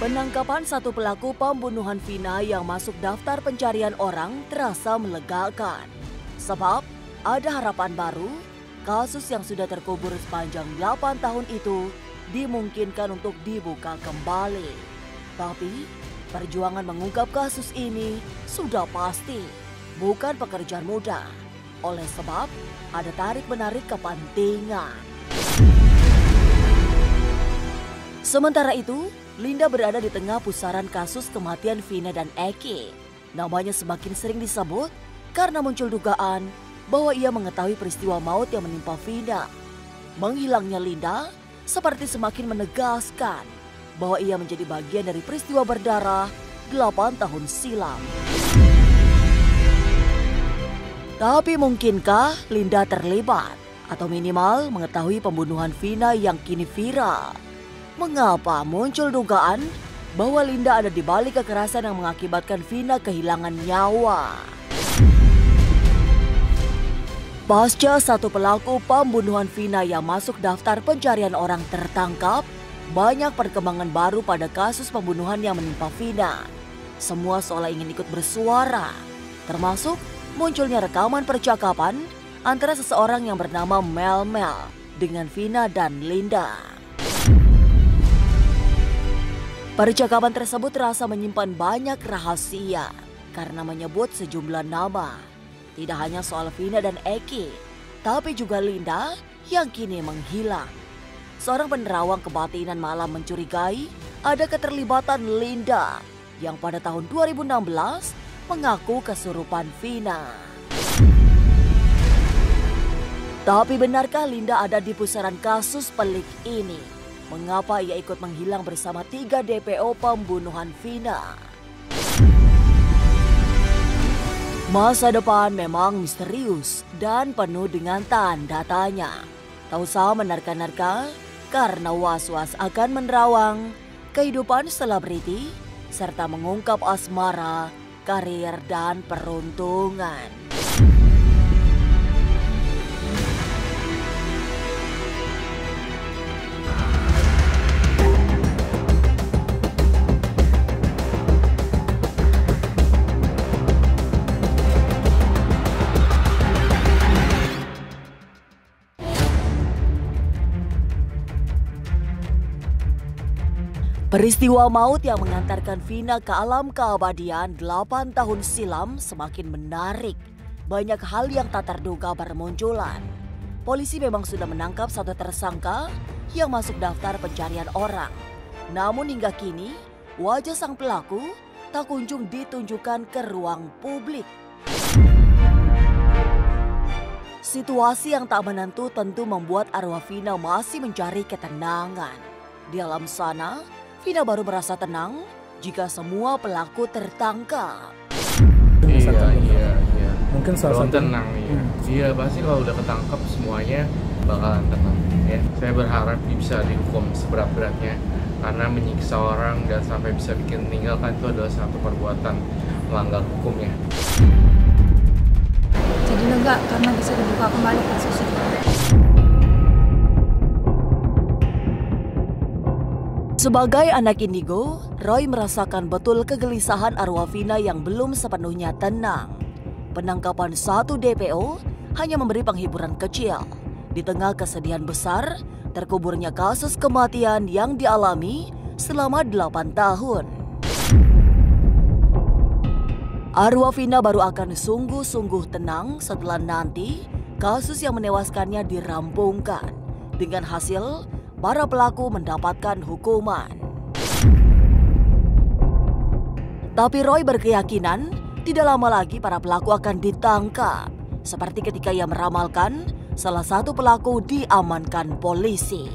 Penangkapan satu pelaku pembunuhan Vina yang masuk daftar pencarian orang terasa melegakan. Sebab ada harapan baru, kasus yang sudah terkubur sepanjang 8 tahun itu dimungkinkan untuk dibuka kembali. Tapi perjuangan mengungkap kasus ini sudah pasti bukan pekerjaan mudah. Oleh sebab ada tarik-menarik kepentingan. Sementara itu, Linda berada di tengah pusaran kasus kematian Vina dan Eki. Namanya semakin sering disebut karena muncul dugaan bahwa ia mengetahui peristiwa maut yang menimpa Vina. Menghilangnya Linda seperti semakin menegaskan bahwa ia menjadi bagian dari peristiwa berdarah 8 tahun silam. Tapi mungkinkah Linda terlibat atau minimal mengetahui pembunuhan Vina yang kini viral? Mengapa muncul dugaan bahwa Linda ada di balik kekerasan yang mengakibatkan Vina kehilangan nyawa? Pasca satu pelaku pembunuhan Vina yang masuk daftar pencarian orang tertangkap, banyak perkembangan baru pada kasus pembunuhan yang menimpa Vina. Semua seolah ingin ikut bersuara, termasuk munculnya rekaman percakapan antara seseorang yang bernama Mel dengan Vina dan Linda. Percakapan tersebut terasa menyimpan banyak rahasia karena menyebut sejumlah nama. Tidak hanya soal Vina dan Eki, tapi juga Linda yang kini menghilang. Seorang penerawang kebatinan malam mencurigai ada keterlibatan Linda yang pada tahun 2016 mengaku kesurupan Vina. Tapi benarkah Linda ada di pusaran kasus pelik ini? Mengapa ia ikut menghilang bersama 3 DPO pembunuhan Vina? Masa depan memang misterius dan penuh dengan tanda tanya. Tak usah menerka-nerka karena was-was akan menerawang kehidupan selebriti serta mengungkap asmara, karir dan peruntungan. Peristiwa maut yang mengantarkan Vina ke alam keabadian 8 tahun silam semakin menarik. Banyak hal yang tak terduga bermunculan. Polisi memang sudah menangkap satu tersangka yang masuk daftar pencarian orang. Namun hingga kini, wajah sang pelaku tak kunjung ditunjukkan ke ruang publik. Situasi yang tak menentu tentu membuat arwah Vina masih mencari ketenangan. Di alam sana, Vina baru merasa tenang jika semua pelaku tertangkap. Iya. Mungkin salah satu tenang ya. Iya, pasti kalau udah ketangkap semuanya bakalan tenang ya. Saya berharap bisa dihukum seberat-beratnya karena menyiksa orang dan sampai bisa bikin meninggal kan itu adalah satu perbuatan melanggar hukum ya. Jadi lega karena bisa dibuka kembali kasus itu. Sebagai anak indigo, Roy merasakan betul kegelisahan arwah Vina yang belum sepenuhnya tenang. Penangkapan satu DPO hanya memberi penghiburan kecil. Di tengah kesedihan besar, terkuburnya kasus kematian yang dialami selama 8 tahun. Arwah Vina baru akan sungguh-sungguh tenang setelah nanti kasus yang menewaskannya dirampungkan. Dengan hasil, para pelaku mendapatkan hukuman. Tapi Roy berkeyakinan tidak lama lagi para pelaku akan ditangkap. Seperti ketika ia meramalkan salah satu pelaku diamankan polisi.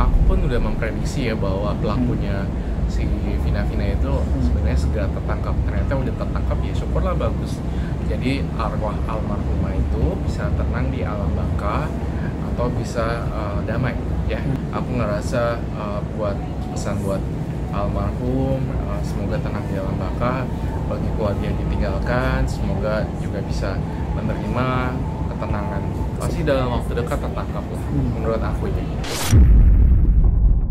Aku pun udah memprediksi ya bahwa pelakunya si Vina itu sebenarnya segera tertangkap. Ternyata udah tertangkap, ya syukurlah, bagus. Jadi arwah almarhumah itu bisa tenang di alam baka atau bisa damai ya. Aku ngerasa buat pesan buat almarhum, semoga tenang di alam baka. Bagi keluarga yang ditinggalkan, semoga juga bisa menerima ketenangan. Pasti dalam waktu dekat tertangkap lah, menurut aku ya.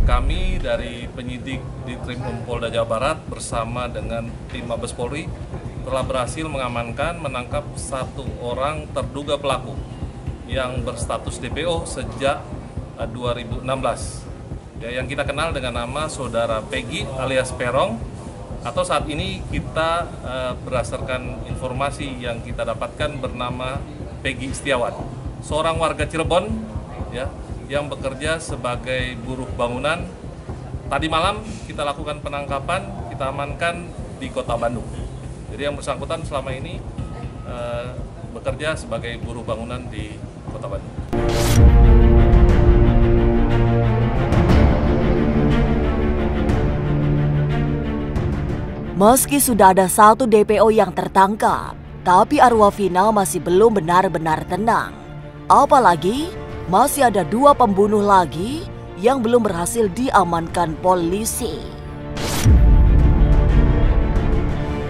Kami dari penyidik di Krimum Polda Jawa Barat bersama dengan tim Mabes Polri telah berhasil menangkap 1 orang terduga pelaku yang berstatus DPO sejak 2016. Ya, yang kita kenal dengan nama Saudara Peggy alias Perong, atau saat ini kita berdasarkan informasi yang kita dapatkan bernama Peggy Setiawan, seorang warga Cirebon ya, yang bekerja sebagai buruh bangunan. Tadi malam kita lakukan penangkapan, kita amankan di Kota Bandung. Jadi yang bersangkutan selama ini bekerja sebagai buruh bangunan di Kota Bandung. Meski sudah ada 1 DPO yang tertangkap, tapi arwah Vina masih belum benar-benar tenang. Apalagi masih ada 2 pembunuh lagi yang belum berhasil diamankan polisi.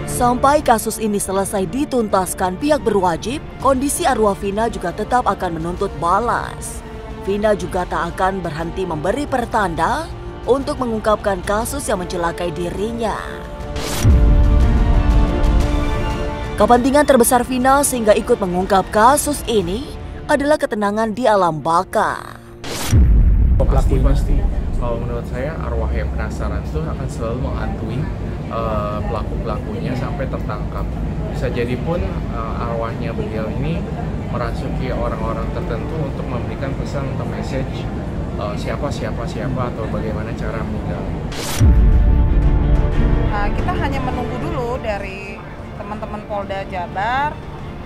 Sampai kasus ini selesai dituntaskan pihak berwajib, kondisi arwah Vina juga tetap akan menuntut balas. Vina juga tak akan berhenti memberi pertanda untuk mengungkapkan kasus yang mencelakai dirinya. Kepentingan terbesar Vina sehingga ikut mengungkap kasus ini adalah ketenangan di alam baka. Pasti. Kalau menurut saya arwah yang penasaran itu akan selalu menghantui pelaku-pelakunya sampai tertangkap. Bisa jadi pun arwahnya beliau ini merasuki orang-orang tertentu untuk memberikan pesan atau message siapa atau bagaimana cara meninggal. Kita hanya menunggu dulu dari teman-teman Polda Jabar,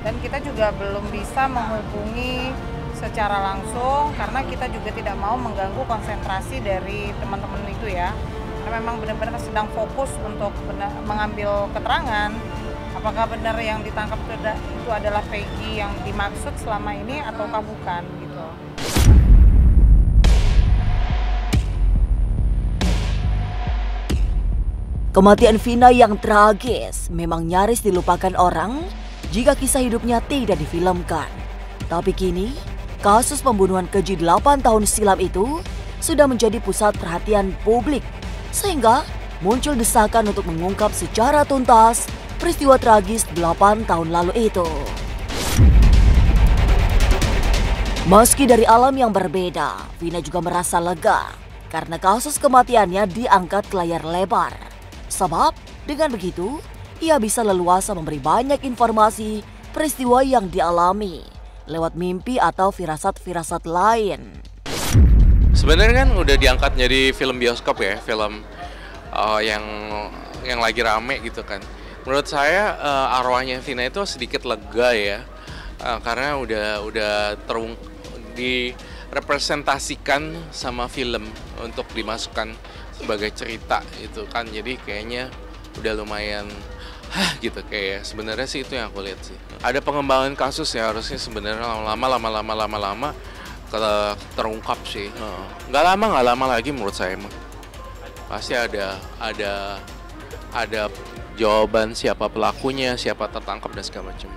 dan kita juga belum bisa menghubungi secara langsung karena kita juga tidak mau mengganggu konsentrasi dari teman-teman itu ya. Karena memang benar-benar sedang fokus untuk mengambil keterangan apakah benar yang ditangkap itu adalah Peggy yang dimaksud selama ini ataukah bukan gitu. Kematian Vina yang tragis memang nyaris dilupakan orang jika kisah hidupnya tidak difilmkan. Tapi kini, kasus pembunuhan keji 8 tahun silam itu sudah menjadi pusat perhatian publik, sehingga muncul desakan untuk mengungkap secara tuntas peristiwa tragis 8 tahun lalu itu. Meski dari alam yang berbeda, Vina juga merasa lega karena kasus kematiannya diangkat ke layar lebar. Sebab dengan begitu, ia bisa leluasa memberi banyak informasi peristiwa yang dialami lewat mimpi atau firasat-firasat lain. Sebenarnya kan udah diangkat jadi film bioskop ya, film yang lagi rame gitu kan. Menurut saya arwahnya Vina itu sedikit lega ya, karena udah direpresentasikan sama film untuk dimasukkan sebagai cerita itu kan, jadi kayaknya udah lumayan gitu kayak sebenarnya sih itu yang aku lihat sih. Ada pengembangan kasus ya, harusnya sebenarnya lama terungkap sih. Nggak lama lagi menurut saya mah. Pasti ada jawaban siapa pelakunya, siapa tertangkap dan segala macam.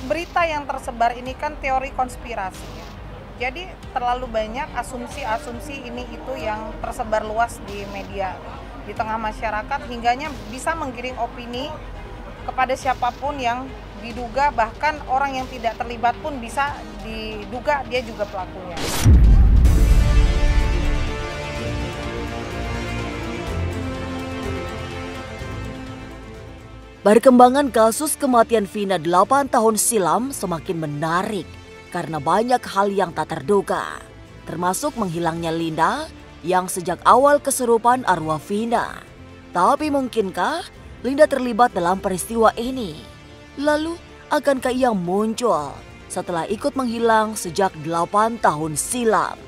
Berita yang tersebar ini kan teori konspirasi ya. Jadi terlalu banyak asumsi-asumsi ini itu yang tersebar luas di media, di tengah masyarakat, hingganya bisa menggiring opini kepada siapapun yang diduga, bahkan orang yang tidak terlibat pun bisa diduga dia juga pelakunya. Perkembangan kasus kematian Vina 8 tahun silam semakin menarik karena banyak hal yang tak terduga, termasuk menghilangnya Linda yang sejak awal kesurupan arwah Vina. Tapi mungkinkah Linda terlibat dalam peristiwa ini? Lalu akankah ia muncul setelah ikut menghilang sejak 8 tahun silam?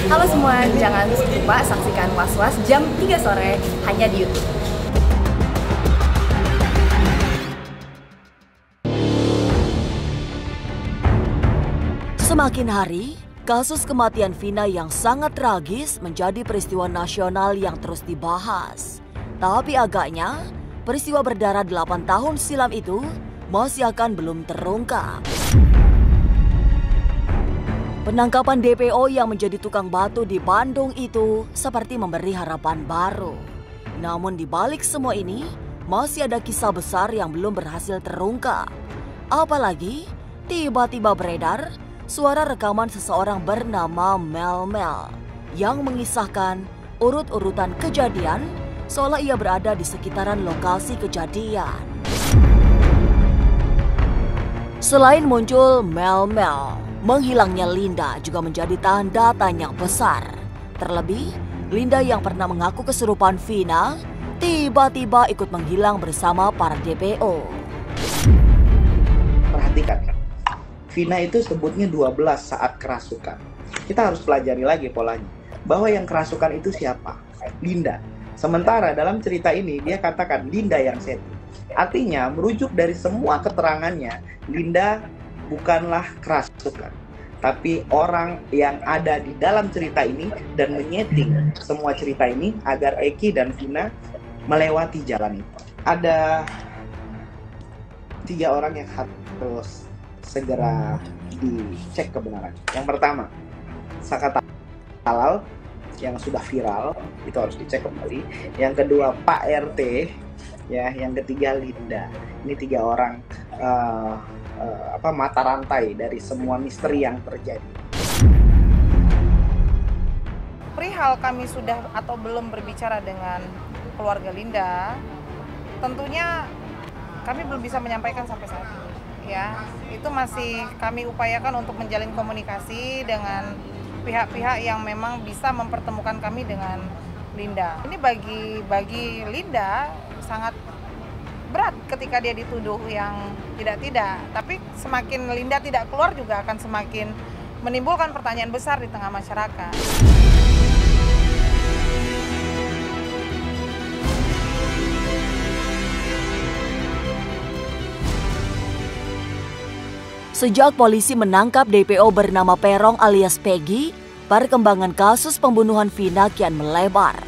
Halo semua, jangan lupa saksikan Was-Was jam 3 sore hanya di YouTube. Semakin hari, kasus kematian Vina yang sangat tragis menjadi peristiwa nasional yang terus dibahas. Tapi agaknya, peristiwa berdarah 8 tahun silam itu masih akan belum terungkap. Penangkapan DPO yang menjadi tukang batu di Bandung itu seperti memberi harapan baru. Namun di balik semua ini, masih ada kisah besar yang belum berhasil terungkap. Apalagi tiba-tiba beredar suara rekaman seseorang bernama Mel yang mengisahkan urut-urutan kejadian seolah ia berada di sekitaran lokasi kejadian. Selain muncul Mel, menghilangnya Linda juga menjadi tanda tanya besar. Terlebih, Linda yang pernah mengaku kesurupan Vina tiba-tiba ikut menghilang bersama para DPO. Perhatikan, Vina itu sebutnya 12 saat kerasukan. Kita harus pelajari lagi polanya. Bahwa yang kerasukan itu siapa? Linda. Sementara dalam cerita ini dia katakan Linda yang setting. Artinya merujuk dari semua keterangannya, Linda bukanlah kerasukan, tapi orang yang ada di dalam cerita ini dan menyeting semua cerita ini agar Eki dan Vina melewati jalan itu. Ada 3 orang yang harus segera dicek kebenaran. Yang pertama, Saka Talal yang sudah viral, itu harus dicek kembali. Yang kedua, Pak RT, ya. Yang ketiga, Linda. Ini 3 orang mata rantai dari semua misteri yang terjadi. Perihal kami sudah atau belum berbicara dengan keluarga Linda, tentunya kami belum bisa menyampaikan sampai saat ini. Ya, itu masih kami upayakan untuk menjalin komunikasi dengan pihak-pihak yang memang bisa mempertemukan kami dengan Linda. Ini bagi Linda sangat berat ketika dia dituduh yang tidak-tidak. Tapi semakin Linda tidak keluar juga akan semakin menimbulkan pertanyaan besar di tengah masyarakat. Sejak polisi menangkap DPO bernama Perong alias Peggy, perkembangan kasus pembunuhan Vina kian melebar.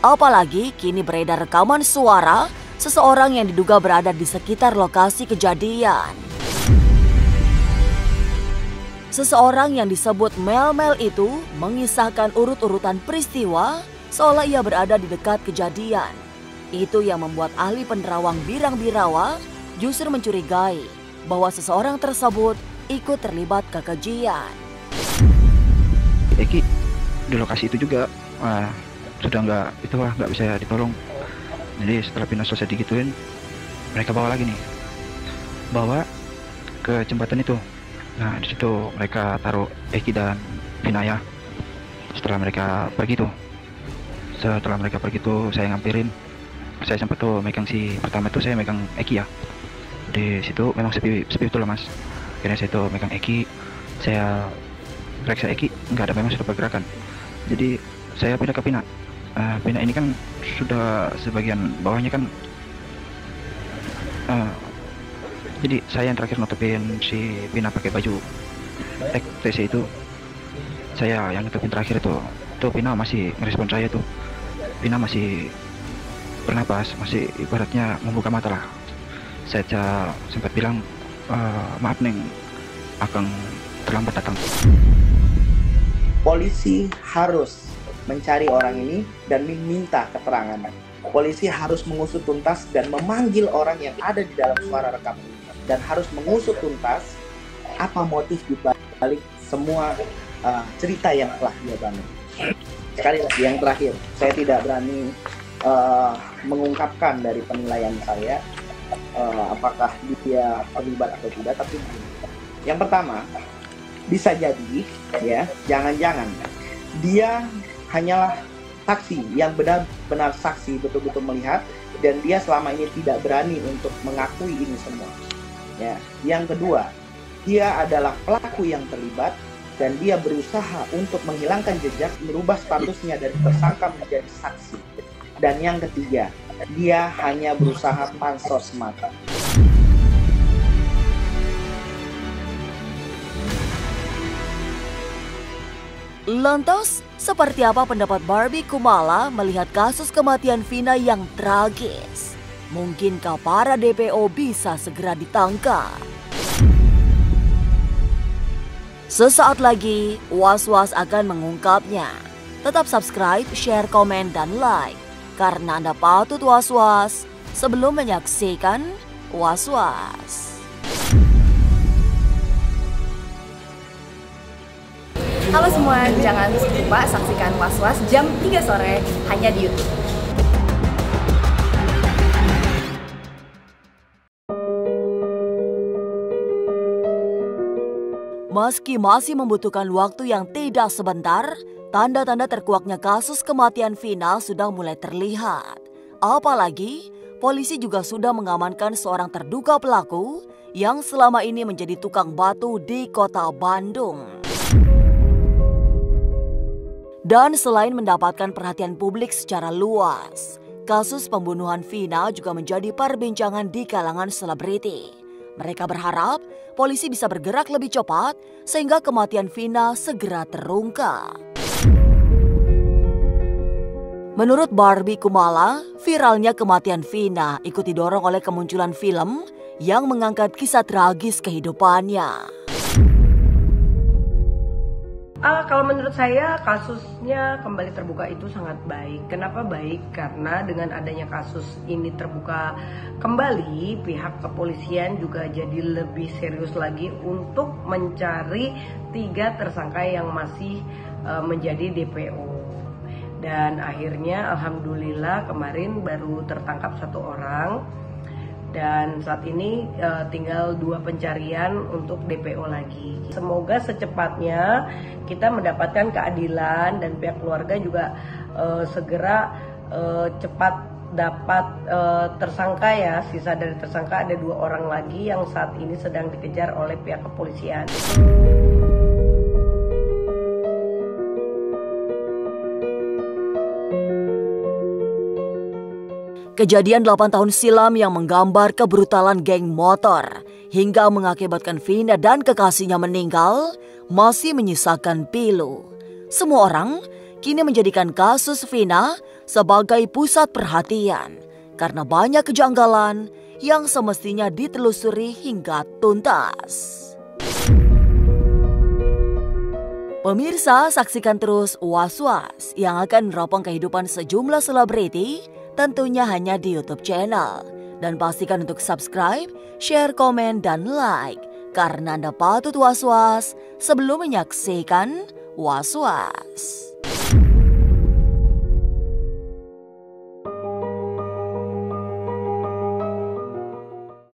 Apalagi kini beredar rekaman suara seseorang yang diduga berada di sekitar lokasi kejadian. Seseorang yang disebut Mel itu mengisahkan urut-urutan peristiwa seolah ia berada di dekat kejadian. Itu yang membuat ahli penerawang Birang-Birawa justru mencurigai bahwa seseorang tersebut ikut terlibat kekejian. Eki di lokasi itu juga sudah nggak bisa ditolong. Jadi setelah Vina selesai digituin, mereka bawa ke jembatan itu. Nah di situ mereka taruh Eki dan Vina ya. Setelah mereka pergi tuh, saya ngampirin. Saya sempat tuh megang pertama itu saya megang Eki ya. Di situ memang sepi betul lah mas. Akhirnya saya tuh megang Eki, saya periksa Eki, nggak ada, memang sudah pergerakan. Jadi saya pindah ke Vina. Vina ini kan sudah sebagian bawahnya kan, jadi saya yang terakhir nutupin si Vina pakai baju TC itu. Saya yang nutupin terakhir tuh Vina masih ngerespon saya tuh. Vina masih bernapas, masih ibaratnya membuka mata lah. Saya sempat bilang, maaf Neng, Akang terlambat datang. Polisi harus mencari orang ini dan meminta keterangan. Polisi harus mengusut tuntas dan memanggil orang yang ada di dalam suara rekaman dan harus mengusut tuntas apa motif di balik semua cerita yang telah dia bangun. Sekali lagi, yang terakhir, saya tidak berani mengungkapkan dari penilaian saya apakah dia terlibat atau tidak, tapi yang pertama, bisa jadi ya, jangan-jangan dia hanyalah saksi yang benar-benar saksi, betul-betul melihat, dan dia selama ini tidak berani untuk mengakui ini semua. Ya. Yang kedua, dia adalah pelaku yang terlibat dan dia berusaha untuk menghilangkan jejak, merubah statusnya dari tersangka menjadi saksi. Dan yang ketiga, dia hanya berusaha pansos semata. Lantas, seperti apa pendapat Barbie Kumala melihat kasus kematian Vina yang tragis? Mungkinkah para DPO bisa segera ditangkap? Sesaat lagi, Was-Was akan mengungkapnya. Tetap subscribe, share, komen, dan like. Karena Anda patut was-was sebelum menyaksikan Was-Was. Halo semua, jangan lupa saksikan Was-Was jam 3 sore hanya di YouTube. Meski masih membutuhkan waktu yang tidak sebentar, tanda-tanda terkuaknya kasus kematian Vina sudah mulai terlihat. Apalagi, polisi juga sudah mengamankan seorang terduga pelaku yang selama ini menjadi tukang batu di kota Bandung. Dan selain mendapatkan perhatian publik secara luas, kasus pembunuhan Vina juga menjadi perbincangan di kalangan selebriti. Mereka berharap polisi bisa bergerak lebih cepat sehingga kematian Vina segera terungkap. Menurut Barbie Kumala, viralnya kematian Vina ikut didorong oleh kemunculan film yang mengangkat kisah tragis kehidupannya. Kalau menurut saya kasusnya kembali terbuka itu sangat baik. Kenapa baik? Karena dengan adanya kasus ini terbuka kembali, pihak kepolisian juga jadi lebih serius lagi untuk mencari 3 tersangka yang masih menjadi DPO. Dan akhirnya alhamdulillah kemarin baru tertangkap 1 orang. Dan saat ini tinggal 2 pencarian untuk DPO lagi. Semoga secepatnya kita mendapatkan keadilan dan pihak keluarga juga segera cepat dapat tersangka ya. Sisa dari tersangka ada 2 orang lagi yang saat ini sedang dikejar oleh pihak kepolisian. Kejadian 8 tahun silam yang menggambar kebrutalan geng motor hingga mengakibatkan Vina dan kekasihnya meninggal masih menyisakan pilu. Semua orang kini menjadikan kasus Vina sebagai pusat perhatian karena banyak kejanggalan yang semestinya ditelusuri hingga tuntas. Pemirsa, saksikan terus Was-Was yang akan meneropong kehidupan sejumlah selebriti tentunya hanya di YouTube channel. Dan pastikan untuk subscribe, share, komen, dan like. Karena Anda patut was-was sebelum menyaksikan Was-Was.